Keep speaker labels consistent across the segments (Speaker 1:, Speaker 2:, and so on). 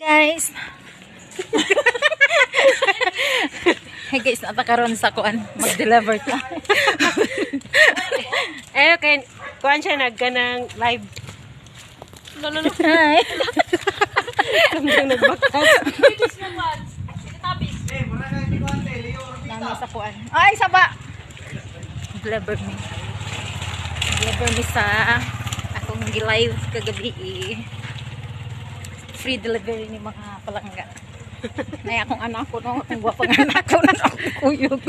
Speaker 1: Guys. Hey guys, natakaroon sa kuan, mag-deliver ka.
Speaker 2: Okay, kuan siya nagganang live. No.
Speaker 1: Hi.
Speaker 2: Kamdang nagbaktas.
Speaker 1: Nami sa kuan. Ay, saba. Deliver me. Deliver me sa akong gi-live kagabi. Free delivery ni mga palangga. Nay akong anak ko no, akong gwapang anak ko na akong kuyog.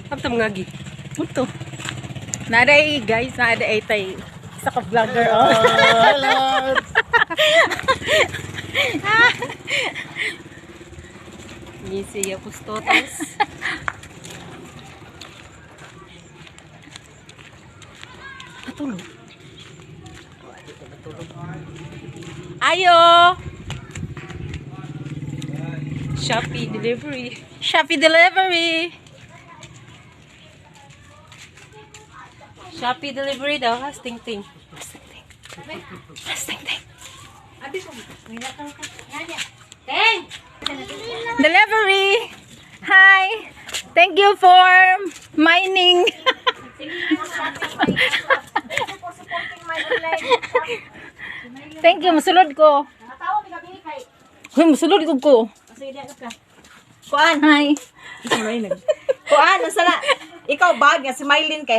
Speaker 2: Kaptam ngagi.
Speaker 1: Muto. Naday guys, naday tay isa ka vlogger. Oh, hello.
Speaker 2: Ngisi ya pustotas.
Speaker 1: Patulog. Ayo.
Speaker 2: Shopee delivery.
Speaker 1: Shopee delivery.
Speaker 2: Shopee delivery daw, has ting-ting.
Speaker 1: Ting. Delivery. Hi. Thank you for mining. Thank you, masulod ko. Hoy, masulod ko.
Speaker 3: Kuan,
Speaker 1: Hi.
Speaker 3: kuan, unsala. Ikaw bag nga si Mylene kay